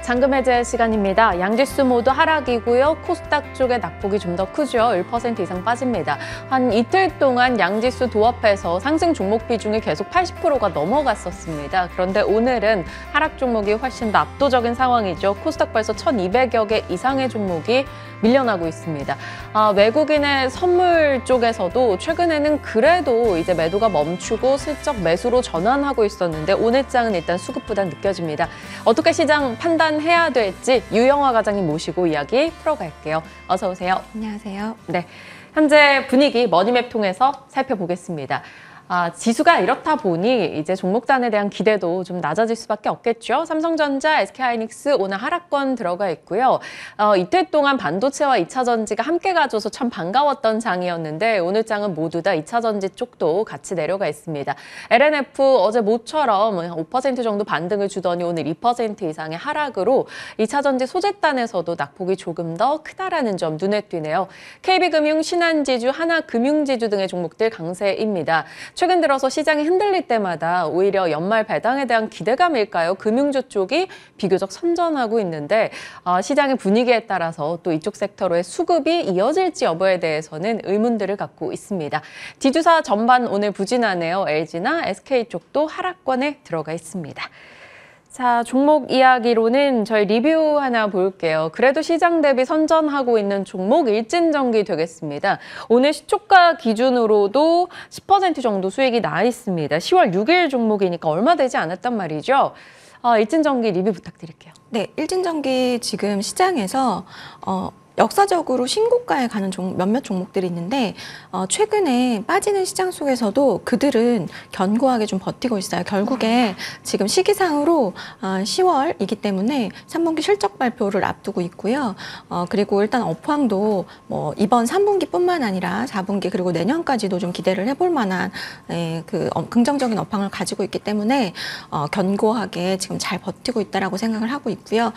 잔금 해제 시간입니다. 양지수 모두 하락이고요. 코스닥 쪽의 낙폭이 좀 더 크죠. 1% 이상 빠집니다. 한 이틀 동안 양지수 도합해서 상승 종목 비중이 계속 80%가 넘어갔었습니다. 그런데 오늘은 하락 종목이 훨씬 더 압도적인 상황이죠. 코스닥 벌써 1,200여 개 이상의 종목이 밀려나고 있습니다. 외국인의 선물 쪽에서도 최근에는 그래도 이제 매도가 멈추고 슬쩍 매수로 전환하고 있었는데 오늘 장은 일단 수급보다 느껴집니다. 어떻게 시장 판단해야 될지 유영화 과장님 모시고 이야기 풀어갈게요. 어서 오세요. 안녕하세요. 네, 현재 분위기 머니맵 통해서 살펴보겠습니다. 지수가 이렇다 보니 이제 종목단에 대한 기대도 좀 낮아질 수밖에 없겠죠. 삼성전자, SK하이닉스 오늘 하락권 들어가 있고요. 이틀 동안 반도체와 2차 전지가 함께 가줘서 참 반가웠던 장이었는데 오늘 장은 모두 다 2차 전지 쪽도 같이 내려가 있습니다. LNF 어제 모처럼 5% 정도 반등을 주더니 오늘 2% 이상의 하락으로 2차 전지 소재단에서도 낙폭이 조금 더 크다라는 점 눈에 띄네요. KB금융, 신한지주, 하나금융지주 등의 종목들 강세입니다. 최근 들어서 시장이 흔들릴 때마다 오히려 연말 배당에 대한 기대감일까요? 금융주 쪽이 비교적 선전하고 있는데 시장의 분위기에 따라서 또 이쪽 섹터로의 수급이 이어질지 여부에 대해서는 의문들을 갖고 있습니다. 지주사 전반 오늘 부진하네요. LG나 SK 쪽도 하락권에 들어가 있습니다. 자, 종목 이야기로는 저희 리뷰 하나 볼게요. 그래도 시장 대비 선전하고 있는 종목 일진전기 되겠습니다. 오늘 시초가 기준으로도 10% 정도 수익이 나 있습니다. 10월 6일 종목이니까 얼마 되지 않았단 말이죠. 일진전기 리뷰 부탁드릴게요. 네, 일진전기 지금 시장에서 역사적으로 신고가에 가는 몇몇 종목들이 있는데 최근에 빠지는 시장 속에서도 그들은 견고하게 좀 버티고 있어요. 결국에 지금 시기상으로 10월이기 때문에 3분기 실적 발표를 앞두고 있고요. 그리고 일단 업황도 뭐 이번 3분기뿐만 아니라 4분기 그리고 내년까지도 좀 기대를 해볼 만한 그 긍정적인 업황을 가지고 있기 때문에 견고하게 지금 잘 버티고 있다라고 생각을 하고 있고요.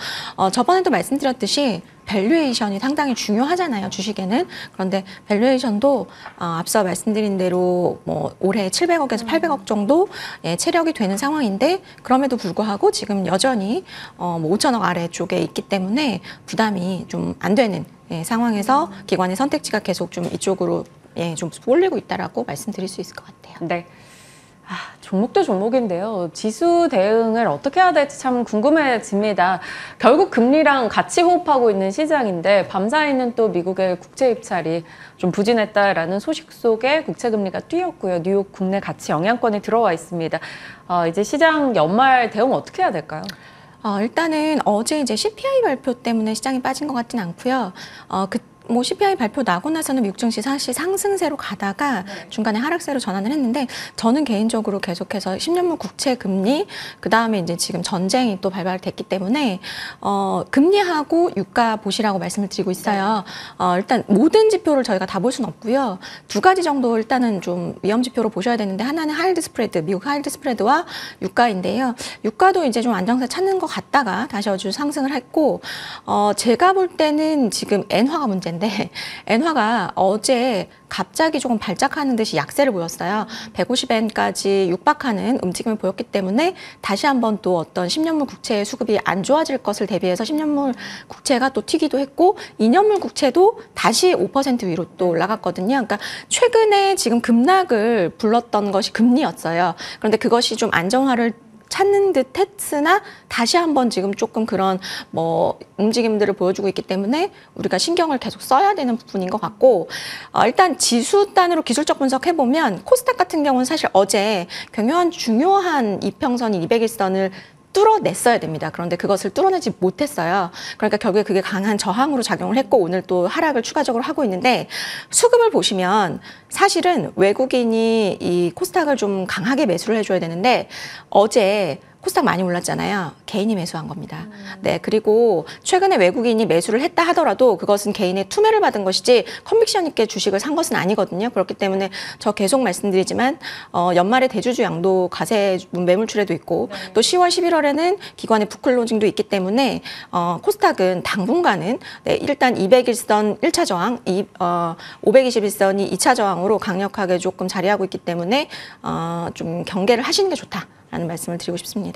저번에도 말씀드렸듯이 밸류에이션이 상당히 중요하잖아요, 주식에는. 그런데 밸류에이션도 앞서 말씀드린 대로 뭐 올해 700억에서 800억 정도 체력이 되는 상황인데 그럼에도 불구하고 지금 여전히 뭐 5천억 아래쪽에 있기 때문에 부담이 좀 안 되는 상황에서 기관의 선택지가 계속 좀 이쪽으로 좀 몰리고 있다라고 말씀드릴 수 있을 것 같아요. 네. 종목도 종목인데요. 지수 대응을 어떻게 해야 될지 참 궁금해집니다. 결국 금리랑 같이 호흡하고 있는 시장인데 밤사이는 또 미국의 국채 입찰이 좀 부진했다라는 소식 속에 국채금리가 뛰었고요. 뉴욕 국내 가치 영향권이 들어와 있습니다. 이제 시장 연말 대응 어떻게 해야 될까요? 일단은 어제 이제 CPI 발표 때문에 시장이 빠진 것 같진 않고요. 뭐 CPI 발표 나고 나서는 미국 증시 사실 상승세로 가다가 중간에 하락세로 전환을 했는데 저는 개인적으로 계속해서 10년물 국채 금리 그다음에 이제 지금 전쟁이 또 발발됐기 때문에 금리하고 유가 보시라고 말씀을 드리고 있어요. 일단 모든 지표를 저희가 다 볼 수는 없고요. 두 가지 정도 일단은 좀 위험 지표로 보셔야 되는데 하나는 하일드 스프레드, 미국 하일드 스프레드와 유가인데요. 유가도 이제 좀 안정세 찾는 것 같다가 다시 아주 상승을 했고 제가 볼 때는 지금 엔화가 문제인데 엔화가 어제 갑자기 조금 발작하는 듯이 약세를 보였어요. 150엔까지 육박하는 움직임을 보였기 때문에 다시 한번 또 어떤 10년물 국채의 수급이 안 좋아질 것을 대비해서 10년물 국채가 또 튀기도 했고 2년물 국채도 다시 5% 위로 또 올라갔거든요. 그러니까 최근에 지금 급락을 불렀던 것이 금리였어요. 그런데 그것이 좀 안정화를 찾는 듯 했으나 다시 한번 지금 조금 그런 뭐 움직임들을 보여주고 있기 때문에 우리가 신경을 계속 써야 되는 부분인 것 같고 일단 지수 단으로 기술적 분석해보면 코스닥 같은 경우는 사실 어제 경요한 중요한 이평선인 200일선을 뚫어냈어야 됩니다. 그런데 그것을 뚫어내지 못했어요. 그러니까 결국에 그게 강한 저항으로 작용을 했고 오늘 또 하락을 추가적으로 하고 있는데 수급을 보시면 사실은 외국인이 이 코스닥을 좀 강하게 매수를 해줘야 되는데 어제 코스닥 많이 올랐잖아요. 개인이 매수한 겁니다. 네, 그리고 최근에 외국인이 매수를 했다 하더라도 그것은 개인의 투매를 받은 것이지 컨빅션 있게 주식을 산 것은 아니거든요. 그렇기 때문에 저 계속 말씀드리지만 연말에 대주주 양도 과세 매물출에도 있고 또 10월, 11월에는 기관의 부클로징도 있기 때문에 코스닥은 당분간은 일단 200일선 1차 저항, 521선이 2차 저항으로 강력하게 조금 자리하고 있기 때문에 좀 경계를 하시는 게 좋다라는 말씀을 드리고 싶습니다.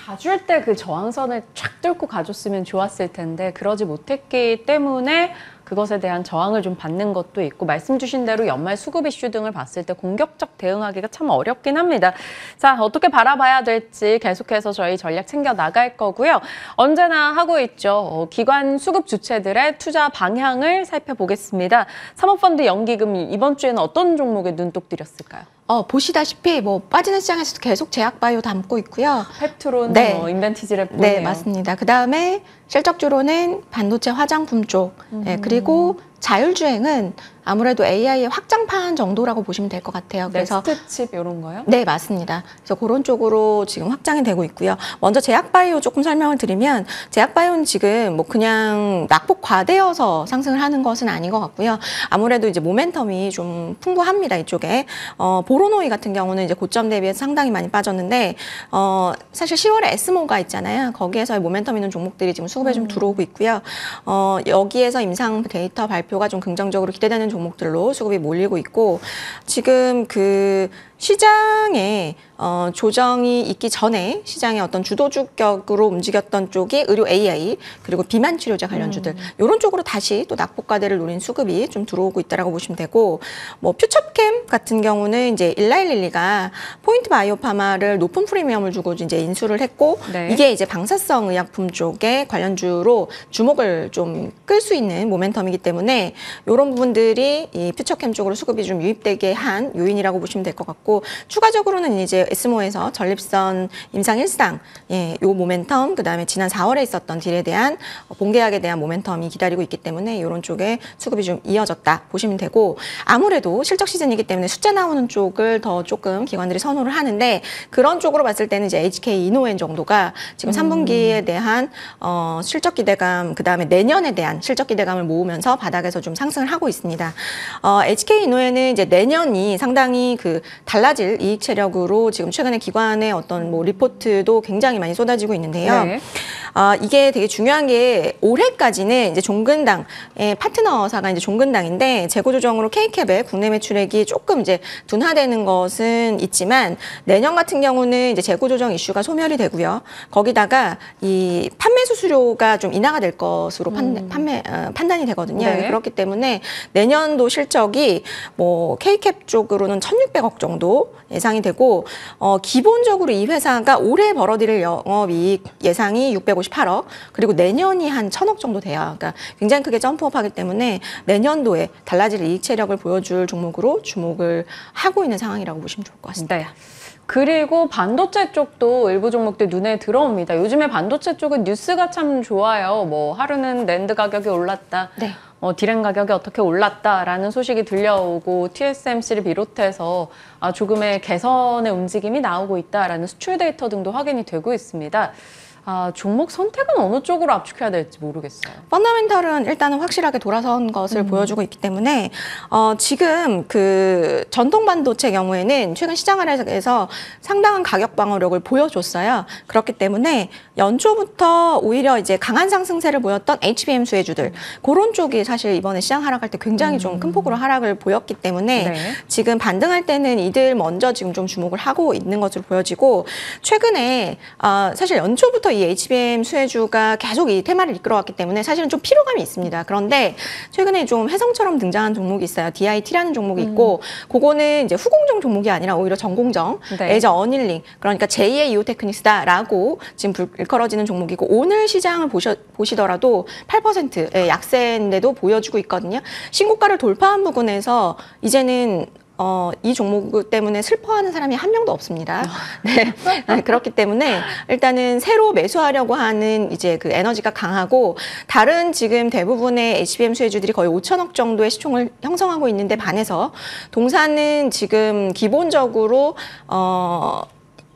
가줄 때 그 저항선을 쫙 뚫고 가줬으면 좋았을 텐데 그러지 못했기 때문에 그것에 대한 저항을 좀 받는 것도 있고 말씀 주신 대로 연말 수급 이슈 등을 봤을 때 공격적 대응하기가 참 어렵긴 합니다. 자, 어떻게 바라봐야 될지 계속해서 저희 전략 챙겨 나갈 거고요. 언제나 하고 있죠. 기관 수급 주체들의 투자 방향을 살펴보겠습니다. 사모펀드 연기금 이번 주에는 어떤 종목에 눈독 들였을까요? 보시다시피 뭐 빠지는 시장에서도 계속 제약바이오 담고 있고요. 펩트론, 네. 인벤티지랩 보네요. 네, 맞습니다. 그 다음에 실적주로는 반도체 화장품 쪽, 네, 그리고 자율주행은 아무래도 AI의 확장판 정도라고 보시면 될 것 같아요. 그래서 넥스트칩 이런 거요? 네, 맞습니다. 그래서 그런 쪽으로 지금 확장이 되고 있고요. 먼저 제약바이오 조금 설명을 드리면 제약바이오는 지금 뭐 그냥 낙폭 과대여서 상승을 하는 것은 아닌 것 같고요. 아무래도 이제 모멘텀이 좀 풍부합니다, 이쪽에. 보로노이 같은 경우는 이제 고점 대비해서 상당히 많이 빠졌는데 사실 10월에 에스모가 있잖아요. 거기에서의 모멘텀 있는 종목들이 지금 수급에 좀 들어오고 있고요. 여기에서 임상 데이터 발표가 좀 긍정적으로 기대되는 종목들로 수급이 몰리고 있고 지금 그 시장에 조정이 있기 전에 시장의 어떤 주도주격으로 움직였던 쪽이 의료 AI 그리고 비만 치료제 관련주들 이런 쪽으로 다시 또 낙폭과대를 노린 수급이 좀 들어오고 있다라고 보시면 되고 뭐 퓨처캠 같은 경우는 이제 일라일릴리가 포인트 바이오파마를 높은 프리미엄을 주고 이제 인수를 했고 네. 이게 이제 방사성 의약품 쪽의 관련주로 주목을 좀 끌 수 있는 모멘텀이기 때문에 이런 부분들이 이 퓨처캠 쪽으로 수급이 좀 유입되게 한 요인이라고 보시면 될 것 같고 추가적으로는 이제 에스모에서 전립선 임상 1상 요 모멘텀 그다음에 지난 4월에 있었던 딜에 대한 본계약에 대한 모멘텀이 기다리고 있기 때문에 이런 쪽에 수급이 좀 이어졌다 보시면 되고 아무래도 실적 시즌이기 때문에 숫자 나오는 쪽을 더 조금 기관들이 선호를 하는데 그런 쪽으로 봤을 때는 이제 HK 이노엔 정도가 지금 3분기에 대한 실적 기대감 그다음에 내년에 대한 실적 기대감을 모으면서 바닥에서 좀 상승을 하고 있습니다. HK 이노엔은 이제 내년이 상당히 그 달라질 이익 체력으로 지금 최근에 기관의 어떤 뭐 리포트도 굉장히 많이 쏟아지고 있는데요. 네. 이게 되게 중요한 게 올해까지는 이제 종근당의 파트너사가 이제 종근당인데 재고 조정으로 K캡의 국내 매출액이 조금 이제 둔화되는 것은 있지만 내년 같은 경우는 이제 재고 조정 이슈가 소멸이 되고요. 거기다가 이 판매 수수료가 좀 인하가 될 것으로 판단이 되거든요. 네. 그렇기 때문에 내년도 실적이 뭐 K캡 쪽으로는 1,600억 정도 예상이 되고 기본적으로 이 회사가 올해 벌어들일 영업이익 예상이 658억 그리고 내년이 한 1,000억 정도 돼요. 그러니까 굉장히 크게 점프업하기 때문에 내년도에 달라질 이익 체력을 보여줄 종목으로 주목을 하고 있는 상황이라고 보시면 좋을 것 같습니다. 네. 그리고 반도체 쪽도 일부 종목들 눈에 들어옵니다. 요즘에 반도체 쪽은 뉴스가 참 좋아요. 뭐 하루는 낸드 가격이 올랐다. 네. 디램 가격이 어떻게 올랐다라는 소식이 들려오고 TSMC를 비롯해서 조금의 개선의 움직임이 나오고 있다라는 수출 데이터 등도 확인이 되고 있습니다. 종목 선택은 어느 쪽으로 압축해야 될지 모르겠어요. 펀더멘털은 일단은 확실하게 돌아선 것을 보여주고 있기 때문에 지금 그 전통 반도체 경우에는 최근 시장 하락에서 상당한 가격 방어력을 보여줬어요. 그렇기 때문에 연초부터 오히려 이제 강한 상승세를 보였던 HBM 수혜주들 그런 쪽이 사실 이번에 시장 하락할 때 굉장히 좀 큰 폭으로 하락을 보였기 때문에 네. 지금 반등할 때는 이들 먼저 지금 좀 주목을 하고 있는 것으로 보여지고 최근에 사실 연초부터 이 HBM 수혜주가 계속 이 테마를 이끌어왔기 때문에 사실은 좀 피로감이 있습니다. 그런데 최근에 좀 혜성처럼 등장한 종목이 있어요. DIT라는 종목이 있고 그거는 이제 후공정 종목이 아니라 오히려 전공정, 네. 레이저 어닐링 그러니까 제2의 이오테크닉스다라고 지금 일컬어지는 종목이고 오늘 시장을 보시더라도 8%의 약세인데도 보여주고 있거든요. 신고가를 돌파한 부분에서 이제는 이 종목 때문에 슬퍼하는 사람이 한 명도 없습니다. 네. 그렇기 때문에 일단은 새로 매수하려고 하는 이제 그 에너지가 강하고 다른 지금 대부분의 HBM 수혜주들이 거의 5천억 정도의 시총을 형성하고 있는데 반해서 동사는 지금 기본적으로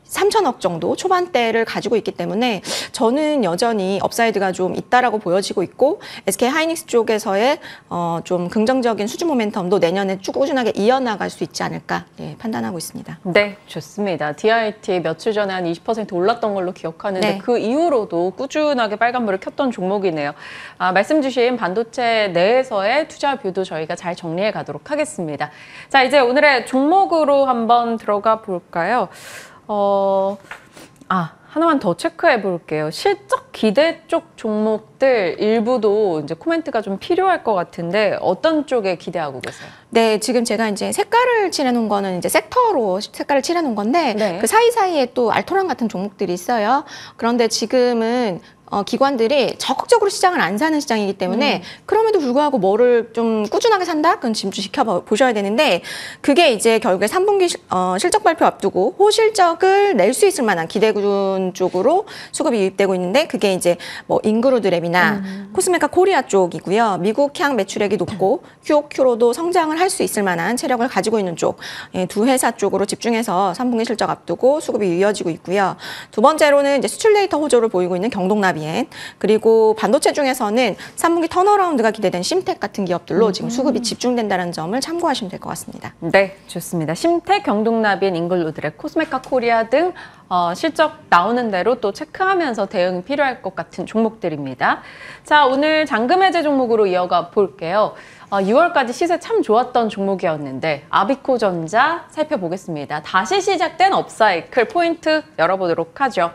3천억 정도 초반대를 가지고 있기 때문에 저는 여전히 업사이드가 좀 있다라고 보여지고 있고 SK 하이닉스 쪽에서의 좀 긍정적인 수주 모멘텀도 내년에 쭉 꾸준하게 이어나갈 수 있지 않을까 판단하고 있습니다. 네, 좋습니다. DIT 며칠 전에 한 20% 올랐던 걸로 기억하는데 네. 그 이후로도 꾸준하게 빨간불을 켰던 종목이네요. 말씀 주신 반도체 내에서의 투자 뷰도 저희가 잘 정리해 가도록 하겠습니다. 자, 이제 오늘의 종목으로 한번 들어가 볼까요? 하나만 더 체크해 볼게요. 실적 기대 쪽 종목들 일부도 이제 코멘트가 좀 필요할 것 같은데 어떤 쪽에 기대하고 계세요? 네, 지금 제가 이제 색깔을 칠해놓은 거는 이제 섹터로 색깔을 칠해놓은 건데 네. 그 사이사이에 또 알토란 같은 종목들이 있어요. 그런데 지금은 기관들이 적극적으로 시장을 안 사는 시장이기 때문에 그럼에도 불구하고 뭐를 좀 꾸준하게 산다? 그건 지금 좀 지켜보셔야 되는데 그게 이제 결국에 3분기 실적 발표 앞두고 호실적을 낼 수 있을 만한 기대군 쪽으로 수급이 유입되고 있는데 그게 이제 뭐 인그루드랩이나 코스메카 코리아 쪽이고요. 미국향 매출액이 높고 QOQ로도 성장을 할 수 있을 만한 체력을 가지고 있는 쪽 두 회사 쪽으로 집중해서 3분기 실적 앞두고 수급이 이어지고 있고요. 두 번째로는 이제 수출 데이터 호조를 보이고 있는 경동나비 그리고 반도체 중에서는 3분기 턴어라운드가 기대된 심텍 같은 기업들로 지금 수급이 집중된다는 점을 참고하시면 될 것 같습니다. 네, 좋습니다. 심텍, 경동나비엔, 잉글루드랩, 코스메카 코리아 등 실적 나오는 대로 또 체크하면서 대응이 필요할 것 같은 종목들입니다. 자, 오늘 잔금 해제 종목으로 이어가 볼게요. 6월까지 시세 참 좋았던 종목이었는데 아비코전자 살펴보겠습니다. 다시 시작된 업사이클 포인트 열어보도록 하죠.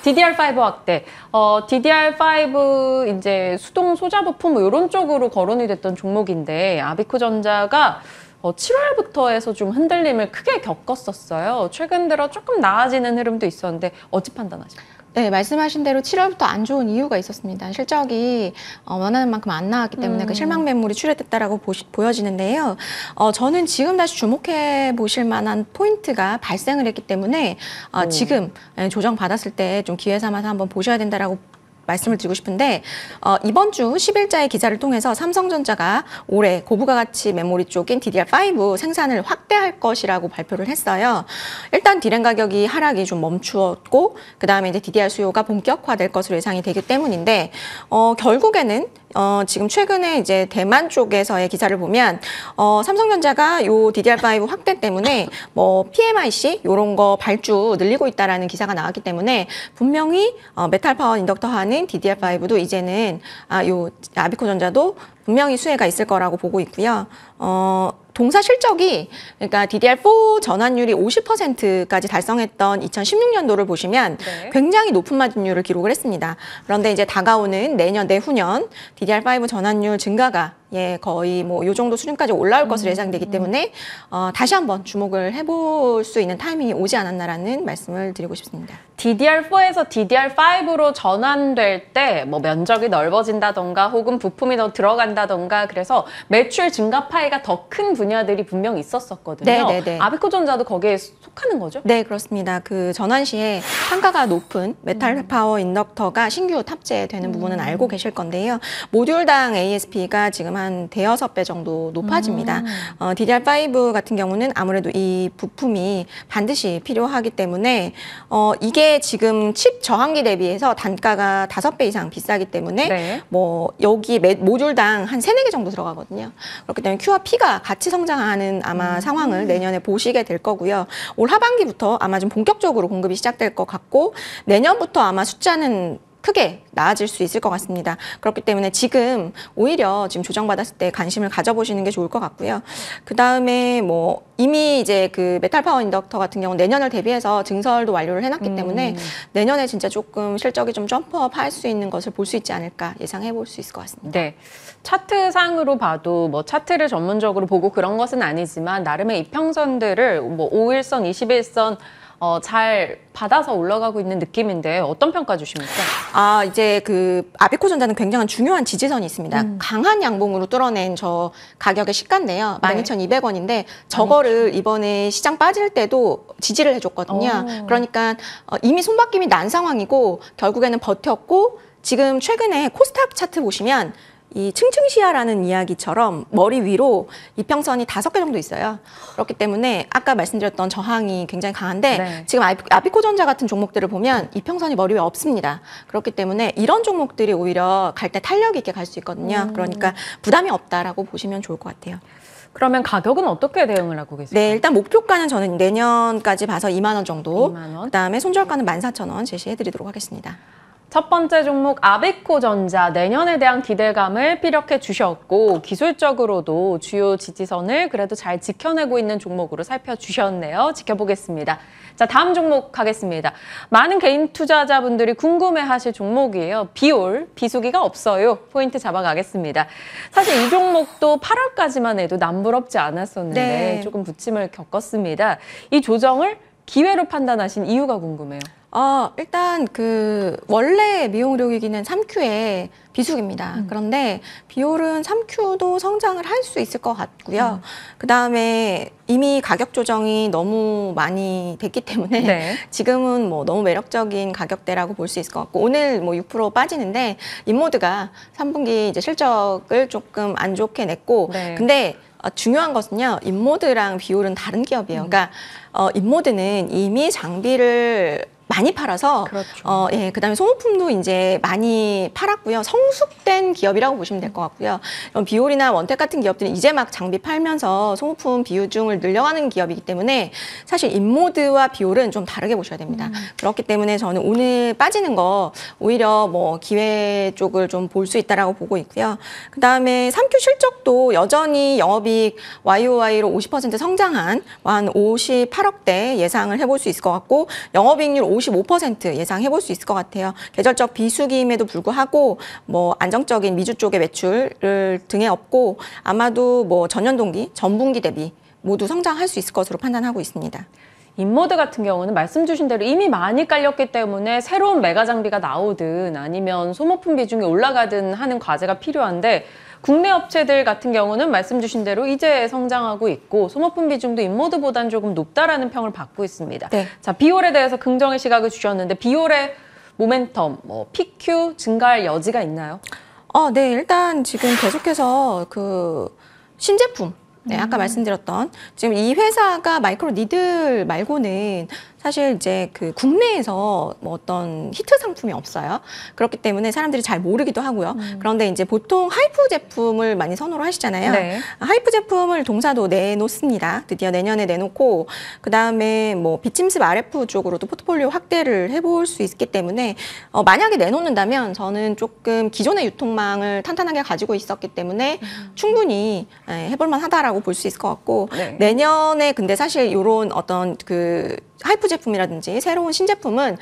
DDR5 확대. DDR5 이제 수동 소자 부품 뭐 이런 쪽으로 거론이 됐던 종목인데 아비코전자가 7월부터 해서 좀 흔들림을 크게 겪었었어요. 최근 들어 조금 나아지는 흐름도 있었는데 어찌 판단하십니까? 네, 말씀하신 대로 7월부터 안 좋은 이유가 있었습니다. 실적이 원하는 만큼 안 나왔기 때문에 그 실망 매물이 출회됐다라고 보여지는데요. 저는 지금 다시 주목해 보실 만한 포인트가 발생을 했기 때문에 지금 조정 받았을 때 좀 기회 삼아서 한번 보셔야 된다라고 말씀을 드리고 싶은데 이번 주 10일자의 기사를 통해서 삼성전자가 올해 고부가 가치 메모리 쪽인 DDR5 생산을 확대할 것이라고 발표를 했어요. 일단 디램 가격이 하락이 좀 멈추었고 그 다음에 이제 DDR 수요가 본격화될 것으로 예상이 되기 때문인데 결국에는 지금 최근에 이제 대만 쪽에서의 기사를 보면 삼성전자가 요 DDR5 확대 때문에 뭐 PMIC 요런 거 발주 늘리고 있다라는 기사가 나왔기 때문에 분명히 메탈 파워 인덕터 하는 DDR5도 이제는 요 아비코전자도 분명히 수혜가 있을 거라고 보고 있고요. 동사 실적이 그러니까 DDR4 전환율이 50%까지 달성했던 2016년도를 보시면 네. 굉장히 높은 마진율을 기록을 했습니다. 그런데 이제 다가오는 내년, 내후년 DDR5 전환율 증가가 거의 뭐 요 정도 수준까지 올라올 것으로 예상되기 때문에 다시 한번 주목을 해볼 수 있는 타이밍이 오지 않았나라는 말씀을 드리고 싶습니다. DDR4에서 DDR5로 전환될 때 뭐 면적이 넓어진다던가 혹은 부품이 더 들어간다던가 그래서 매출 증가 파이가 더 큰 분야들이 분명히 있었었거든요. 네네네. 아비코전자도 거기에 속하는 거죠? 네, 그렇습니다. 그 전환 시에単価가 높은 메탈 파워 인덕터가 신규 탑재되는 부분은 알고 계실 건데요. 모듈당 ASP가 지금 한 대여섯 배 정도 높아집니다. DDR5 같은 경우는 아무래도 이 부품이 반드시 필요하기 때문에 이게 지금 칩 저항기 대비해서 단가가 5배 이상 비싸기 때문에 네. 뭐 여기 모듈당 한 3-4개 정도 들어가거든요. 그렇기 때문에 Q와 P가 같이 성장하는 아마 상황을 내년에 보시게 될 거고요. 올 하반기부터 아마 좀 본격적으로 공급이 시작될 것 같고 내년부터 아마 숫자는 크게 나아질 수 있을 것 같습니다. 그렇기 때문에 지금 오히려 지금 조정받았을 때 관심을 가져보시는 게 좋을 것 같고요. 그 다음에 뭐 이미 이제 그 메탈 파워 인덕터 같은 경우 내년을 대비해서 증설도 완료를 해놨기 때문에 내년에 진짜 조금 실적이 좀 점프업 할 수 있는 것을 볼 수 있지 않을까 예상해 볼 수 있을 것 같습니다. 네. 차트상으로 봐도 뭐 차트를 전문적으로 보고 그런 것은 아니지만 나름의 이평선들을 뭐 5일선, 21선 잘 받아서 올라가고 있는 느낌인데 어떤 평가 주십니까? 이제 그 아비코전자는 굉장한 중요한 지지선이 있습니다. 강한 양봉으로 뚫어낸 저 가격의 시가인데요. 네. 12,200원인데 저거를 이번에 시장 빠질 때도 지지를 해줬거든요. 그러니까 이미 손바뀜이 난 상황이고 결국에는 버텼고 지금 최근에 코스닥 차트 보시면 이 층층시야라는 이야기처럼 머리 위로 이평선이 5개 정도 있어요. 그렇기 때문에 아까 말씀드렸던 저항이 굉장히 강한데 네. 지금 아비코전자 같은 종목들을 보면 이평선이 머리 위에 없습니다. 그렇기 때문에 이런 종목들이 오히려 갈 때 탄력 있게 갈 수 있거든요. 그러니까 부담이 없다라고 보시면 좋을 것 같아요. 그러면 가격은 어떻게 대응을 하고 계세요? 네, 일단 목표가는 저는 내년까지 봐서 2만 원 정도. 2만 원. 그다음에 손절가는 14,000원 제시해 드리도록 하겠습니다. 첫 번째 종목 아베코전자 내년에 대한 기대감을 피력해 주셨고 기술적으로도 주요 지지선을 그래도 잘 지켜내고 있는 종목으로 살펴주셨네요. 지켜보겠습니다. 자, 다음 종목 가겠습니다. 많은 개인 투자자분들이 궁금해하실 종목이에요. 비올, 비수기가 없어요. 포인트 잡아가겠습니다. 사실 이 종목도 8월까지만 해도 남부럽지 않았었는데 네. 조금 부침을 겪었습니다. 이 조정을 기회로 판단하신 이유가 궁금해요. 일단 원래 미용 의료기기는 3Q에 비수기입니다. 그런데 비올은 3Q도 성장을 할 수 있을 것 같고요. 그다음에 이미 가격 조정이 너무 많이 됐기 때문에 네. 지금은 뭐 너무 매력적인 가격대라고 볼 수 있을 것 같고 오늘 뭐 6% 빠지는데 인모드가 3분기 이제 실적을 조금 안 좋게 냈고 네. 근데 중요한 것은요, 인모드랑 비올은 다른 기업이에요. 그러니까 인모드는 이미 장비를 많이 팔아서 그렇죠. 그다음에 소모품도 이제 많이 팔았고요. 성숙된 기업이라고 보시면 될 것 같고요. 비올이나 원택 같은 기업들은 이제 막 장비 팔면서 소모품 비중을 늘려가는 기업이기 때문에 사실 인모드와 비올은 좀 다르게 보셔야 됩니다. 그렇기 때문에 저는 오늘 빠지는 거 오히려 뭐 기회 쪽을 좀 볼 수 있다라고 보고 있고요. 그다음에 3Q 실적도 여전히 영업이익 YOY로 50% 성장한 한 58억대 예상을 해볼 수 있을 것 같고 영업이익률 55% 예상해 볼 수 있을 것 같아요. 계절적 비수기임에도 불구하고 뭐 안정적인 미주 쪽의 매출을 등에 업고 아마도 뭐 전년 동기, 전분기 대비 모두 성장할 수 있을 것으로 판단하고 있습니다. 인모드 같은 경우는 말씀 주신 대로 이미 많이 깔렸기 때문에 새로운 메가 장비가 나오든 아니면 소모품 비중이 올라가든 하는 과제가 필요한데 국내 업체들 같은 경우는 말씀 주신 대로 이제 성장하고 있고 소모품 비중도 인모드보다는 조금 높다라는 평을 받고 있습니다. 네. 자, 비올에 대해서 긍정의 시각을 주셨는데 비올의 모멘텀, 뭐 PQ 증가할 여지가 있나요? 네, 일단 지금 계속해서 신제품 아까 말씀드렸던 지금 이 회사가 마이크로 니들 말고는 사실 이제 국내에서 뭐 어떤 히트 상품이 없어요. 그렇기 때문에 사람들이 잘 모르기도 하고요. 그런데 이제 보통 하이프 제품을 많이 선호를 하시잖아요. 네. 하이프 제품을 동사도 내놓습니다. 드디어 내년에 내놓고 그다음에 뭐 비침습 RF 쪽으로도 포트폴리오 확대를 해볼 수 있기 때문에 만약에 내놓는다면 저는 조금 기존의 유통망을 탄탄하게 가지고 있었기 때문에 충분히 해볼 만하다라고 볼 수 있을 것 같고 네. 내년에 근데 사실 이런 어떤 하이프 제품이라든지 새로운 신제품은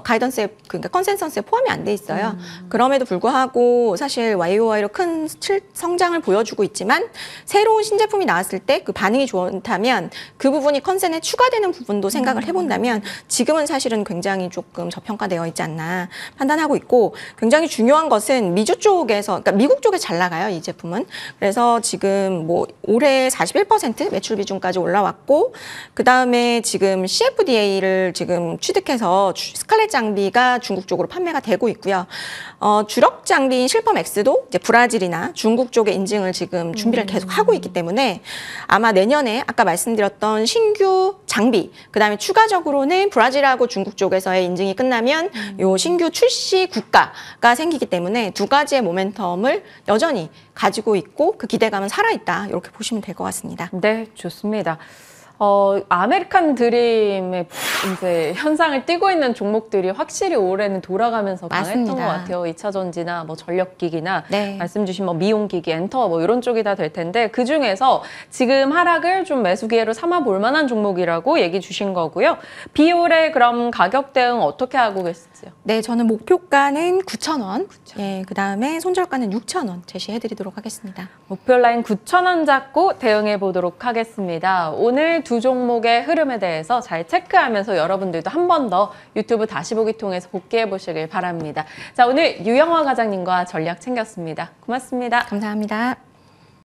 가이던스에 그러니까 컨센서스에 포함이 안 돼 있어요. 그럼에도 불구하고 사실 YOY로 큰 성장을 보여주고 있지만 새로운 신제품이 나왔을 때 그 반응이 좋다면 그 부분이 컨센에 추가되는 부분도 생각을 해본다면 지금은 사실은 굉장히 조금 저평가되어 있지 않나 판단하고 있고 굉장히 중요한 것은 미주 쪽에서 그러니까 미국 쪽에 잘 나가요, 이 제품은. 그래서 지금 뭐 올해 41% 매출 비중까지 올라왔고 그다음에 지금 CFDA를 지금 취득해서 스칼렛 장비가 중국 쪽으로 판매가 되고 있고요. 주력 장비인 실펌X도 이제 브라질이나 중국 쪽에 인증을 지금 준비를 계속 하고 있기 때문에 아마 내년에 아까 말씀드렸던 신규 장비, 그다음에 추가적으로는 브라질하고 중국 쪽에서의 인증이 끝나면 요 신규 출시 국가가 생기기 때문에 두 가지의 모멘텀을 여전히 가지고 있고 그 기대감은 살아있다. 이렇게 보시면 될 것 같습니다. 네, 좋습니다. 아메리칸 드림의 이제 현상을 띠고 있는 종목들이 확실히 올해는 돌아가면서 강했던 맞습니다. 것 같아요. 2차 전지나 뭐 전력기기나 네. 말씀 주신 뭐 미용기기, 엔터 뭐 이런 쪽이 다 될 텐데 그 중에서 지금 하락을 좀 매수 기회로 삼아 볼 만한 종목이라고 얘기 주신 거고요. 비올의 그럼 가격 대응 어떻게 하고 계시죠? 네, 저는 목표가는 9,000원, 예, 그다음에 손절가는 6,000원 제시해드리도록 하겠습니다. 목표 라인 9,000원 잡고 대응해 보도록 하겠습니다. 오늘 두 종목의 흐름에 대해서 잘 체크하면서 여러분들도 한 번 더 유튜브 다시 보기 통해서 복귀해 보시길 바랍니다. 자, 오늘 유영화 과장님과 전략 챙겼습니다. 고맙습니다. 감사합니다.